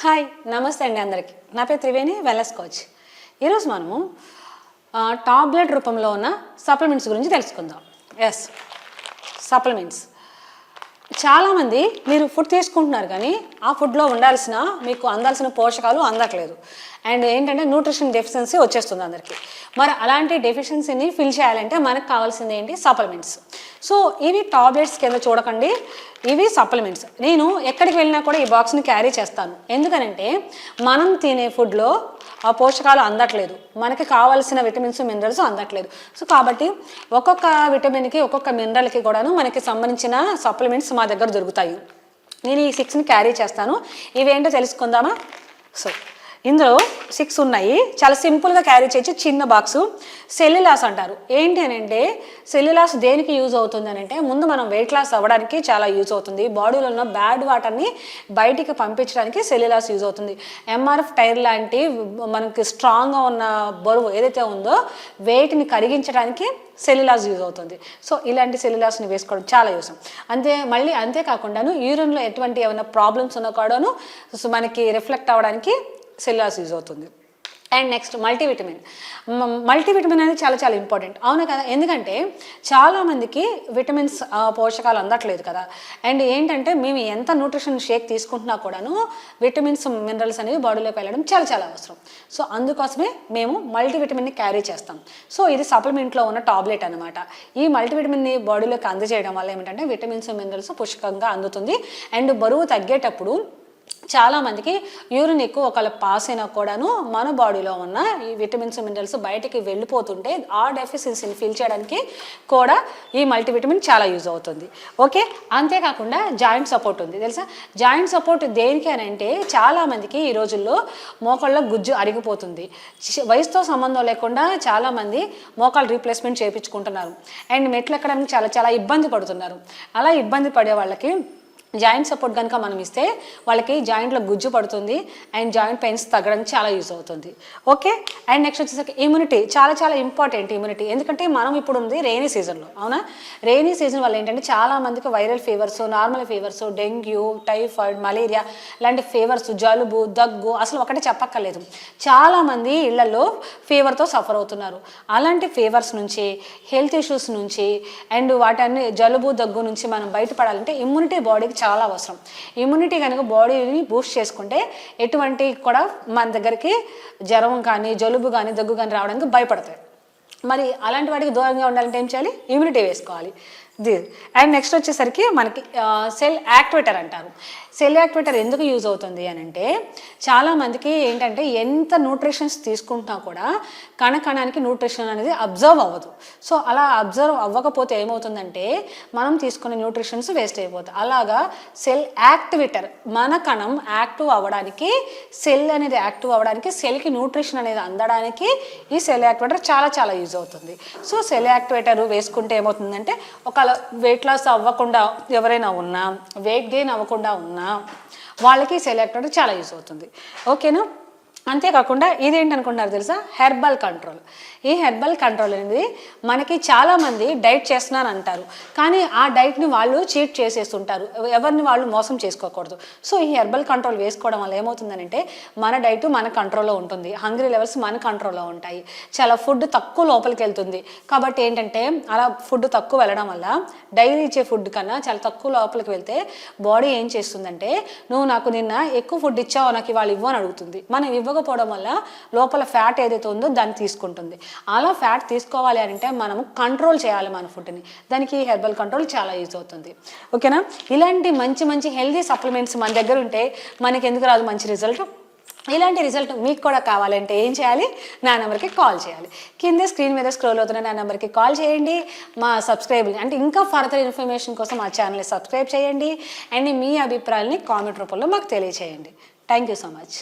Hi నమస్తే అండి అందరికీ. నా పేరు త్రివేణి, వెల్నెస్ కోచ్. ఈరోజు మనము టాబ్లెట్ రూపంలో ఉన్న సప్లిమెంట్స్ గురించి తెలుసుకుందాం. Yes, supplements. చాలామంది మీరు ఫుడ్ తీసుకుంటున్నారు కానీ ఆ ఫుడ్లో మీకు అందాల్సిన పోషకాలు అందట్లేదు. అండ్ ఏంటంటే న్యూట్రిషన్ డెఫిషియన్సీ వచ్చేస్తుంది అందరికీ. మరి అలాంటి డెఫిషియన్సీని ఫిల్ చేయాలంటే మనకు కావాల్సింది ఏంటి? సప్లిమెంట్స్. సో ఇవి టాబ్లెట్స్ కింద చూడకండి, ఇవి సప్లిమెంట్స్. నేను ఎక్కడికి వెళ్ళినా కూడా ఈ బాక్స్ని క్యారీ చేస్తాను. ఎందుకనంటే మనం తినే ఫుడ్లో ఆ పోషకాలు అందట్లేదు, మనకి కావాల్సిన విటమిన్స్ మినరల్స్ అందట్లేదు. సో కాబట్టి ఒక్కొక్క విటమిన్కి ఒక్కొక్క మినరల్కి కూడాను మనకి సంబంధించిన సప్లిమెంట్స్ మా దగ్గర దొరుకుతాయి. నేను ఈ 6ని క్యారీ చేస్తాను. ఇవేంటో తెలుసుకుందామా? సో ఇందులో 6 ఉన్నాయి. చాలా సింపుల్గా క్యారీ చేయొచ్చు, చిన్న బాక్సు. సెల్యులాస్ అంటారు. ఏంటి అని అంటే సెల్యులాస్ దేనికి యూజ్ అవుతుంది అని అంటే ముందు మనం వెయిట్ లాస్ అవ్వడానికి చాలా యూజ్ అవుతుంది. బాడీలో ఉన్న బ్యాడ్ వాటర్ని బయటికి పంపించడానికి సెల్యులాస్ యూజ్ అవుతుంది. ఎంఆర్ఎఫ్ టైర్ లాంటి మనకి స్ట్రాంగ్గా ఉన్న బరువు ఏదైతే ఉందో వెయిట్ని కరిగించడానికి సెల్యులాస్ యూజ్ అవుతుంది. సో ఇలాంటి సెల్యులాస్ని వేసుకోవడం చాలా యూజ్. అంతేకాకుండాను యూరిన్లో ఎటువంటి ఏమైనా ప్రాబ్లమ్స్ ఉన్నా కూడాను మనకి రిఫ్లెక్ట్ అవ్వడానికి సెల్యులాస్ యూజ్ అవుతుంది. And next multivitamin. మల్టీవిటమిన్ అనేది చాలా చాలా ఇంపార్టెంట్, అవును కదా? ఎందుకంటే చాలామందికి విటమిన్స్ పోషకాలు అందట్లేదు కదా. అండ్ ఏంటంటే మేము ఎంత న్యూట్రిషన్ షేక్ తీసుకుంటున్నా కూడాను విటమిన్స్ మినరల్స్ అనేవి బాడీలోకి వెళ్ళడం చాలా చాలా అవసరం. సో అందుకోసమే మేము మల్టీవిటమిన్ని క్యారీ చేస్తాం. సో ఇది సప్లిమెంట్లో ఉన్న టాబ్లెట్ అనమాట. ఈ మల్టీవిటమిన్ని బాడీలోకి అందజేయడం వల్ల ఏమిటంటే విటమిన్స్ మినరల్స్ పుష్కలంగా అందుతుంది. అండ్ బరువు తగ్గేటప్పుడు చాలామందికి యూరిన్ ఎక్కువ ఒకవేళ పాస్ అయినా కూడాను మన బాడీలో ఉన్న ఈ విటమిన్స్ మినరల్స్ బయటికి వెళ్ళిపోతుంటే ఆ డెఫిషియన్సీని ఫిల్ చేయడానికి కూడా ఈ మల్టీవిటమిన్ చాలా యూజ్ అవుతుంది. ఓకే, అంతేకాకుండా జాయింట్ సపోర్ట్ ఉంది. తెలుసా? జాయింట్ సపోర్ట్ దేనికి అని అంటే చాలామందికి ఈ రోజుల్లో మోకాళ్ళలో గుజ్జు అరిగిపోతుంది. వయసుతో సంబంధం లేకుండా చాలామంది మోకాలు రీప్లేస్మెంట్ చేయించుకుంటున్నారు. అండ్ మెట్లు ఎక్కడానికి చాలా చాలా ఇబ్బంది పడుతున్నారు. అలా ఇబ్బంది పడే వాళ్ళకి జాయింట్ సపోర్ట్ కనుక మనం ఇస్తే వాళ్ళకి జాయింట్లో గుజ్జు పడుతుంది అండ్ జాయింట్ పెయిన్స్ తగ్గడానికి చాలా యూజ్ అవుతుంది. ఓకే, అండ్ నెక్స్ట్ వచ్చేసరికి ఇమ్యూనిటీ. చాలా చాలా ఇంపార్టెంట్ ఇమ్యూనిటీ. ఎందుకంటే మనం ఇప్పుడు ఉంది రెయినీ సీజన్లో, అవునా? రెయినీ సీజన్ వల్ల ఏంటంటే చాలామందికి viral fevers, normal fevers, dengue, typhoid, malaria ఇలాంటి ఫీవర్స్, జలుబు, దగ్గు అసలు ఒకటే చెప్పక్కర్లేదు. చాలామంది ఇళ్లలో ఫీవర్తో సఫర్ అవుతున్నారు. అలాంటి ఫీవర్స్ నుంచి, హెల్త్ ఇష్యూస్ నుంచి అండ్ వాటన్ని జలుబు, దగ్గు నుంచి మనం బయటపడాలంటే ఇమ్యూనిటీ బాడీకి చాలా అవసరం. ఇమ్యూనిటీ కనుక బాడీని బూస్ట్ చేసుకుంటే ఎటువంటి కూడా మన దగ్గరికి జ్వరం కానీ, జలుబు కానీ, దగ్గు కానీ రావడానికి భయపడతాయి. మరి అలాంటి వాటికి దూరంగా ఉండాలంటే ఏం చేయాలి? ఇమ్యూనిటీ వేసుకోవాలి. అండ్ నెక్స్ట్ వచ్చేసరికి మనకి సెల్ యాక్టివేటర్ అంటారు. సెల్ యాక్టివేటర్ ఎందుకు యూజ్ అవుతుంది అని అంటే చాలామందికి ఏంటంటే ఎంత న్యూట్రిషన్స్ తీసుకుంటున్నా కూడా కణకణానికి న్యూట్రిషన్ అనేది అబ్జర్వ్ అవ్వదు. సో అలా అబ్జర్వ్ అవ్వకపోతే ఏమవుతుందంటే మనం తీసుకునే న్యూట్రిషన్స్ వేస్ట్ అయిపోతాయి. అలాగా సెల్ యాక్టివేటర్ మన కణం యాక్టివ్ అవ్వడానికి, సెల్ అనేది యాక్టివ్ అవ్వడానికి, సెల్కి న్యూట్రిషన్ అనేది అందడానికి ఈ సెల్ యాక్టివేటర్ చాలా చాలా యూజ్ అవుతుంది. సో సెల్ యాక్టివేటర్ వేసుకుంటే ఏమవుతుందంటే ఒక వెయిట్ లాస్ అవ్వకుండా ఎవరైనా ఉన్నా, వెయిట్ గెయిన్ అవ్వకుండా ఉన్నా వాళ్ళకి సెల్ యాక్టివేటర్ చాలా యూజ్ అవుతుంది. ఓకేనా? అంతేకాకుండా ఇదేంటనుకుంటున్నారు తెలుసా? Herbal control. ఈ హెర్బల్ కంట్రోల్ అనేది మనకి చాలామంది డైట్ చేస్తున్నాను అంటారు, కానీ ఆ డైట్ని వాళ్ళు చీట్ చేసేస్తుంటారు. ఎవరిని వాళ్ళు మోసం చేసుకోకూడదు. సో ఈ హెర్బల్ కంట్రోల్ వేసుకోవడం వల్ల ఏమవుతుందంటే మన డైట్ మన కంట్రోల్లో ఉంటుంది, హంగ్రీ లెవెల్స్ మన కంట్రోల్లో ఉంటాయి, చాలా ఫుడ్ తక్కువ లోపలికి వెళ్తుంది. కాబట్టి ఏంటంటే అలా ఫుడ్ తక్కువ వెళ్ళడం వల్ల డైలీ ఇచ్చే ఫుడ్ కన్నా చాలా తక్కువ లోపలికి వెళ్తే బాడీ ఏం చేస్తుందంటే నువ్వు నాకు నిన్న ఎక్కువ ఫుడ్ ఇచ్చావు, నాకు ఇవాళ ఇవ్వని అడుగుతుంది. మనం ఇవ్వకపోవడం వల్ల లోపల ఫ్యాట్ ఏదైతే ఉందో దాన్ని తీసుకుంటుంది. అలా ఫ్యాట్ తీసుకోవాలి అంటే మనము కంట్రోల్ చేయాలి మన ఫుడ్ని. దానికి హెర్బల్ కంట్రోల్ చాలా యూజ్ అవుతుంది. ఓకేనా? ఇలాంటి మంచి మంచి హెల్దీ సప్లిమెంట్స్ మన దగ్గర ఉంటే మనకి ఎందుకు రాదు మంచి రిజల్ట్? ఇలాంటి రిజల్ట్ మీకు కూడా కావాలంటే ఏం చేయాలి? నా నెంబర్కి కాల్ చేయాలి. కింద స్క్రీన్ మీద స్క్రోల్ అవుతున్న నా నెంబర్కి కాల్ చేయండి. మా సబ్స్క్రైబ్ అంటే ఇంకా ఫర్దర్ ఇన్ఫర్మేషన్ కోసం మా ఛానల్ని సబ్స్క్రైబ్ చేయండి. అండ్ మీ అభిప్రాయాలని కామెంట్ రూపంలో మాకు తెలియచేయండి. Thank you so much.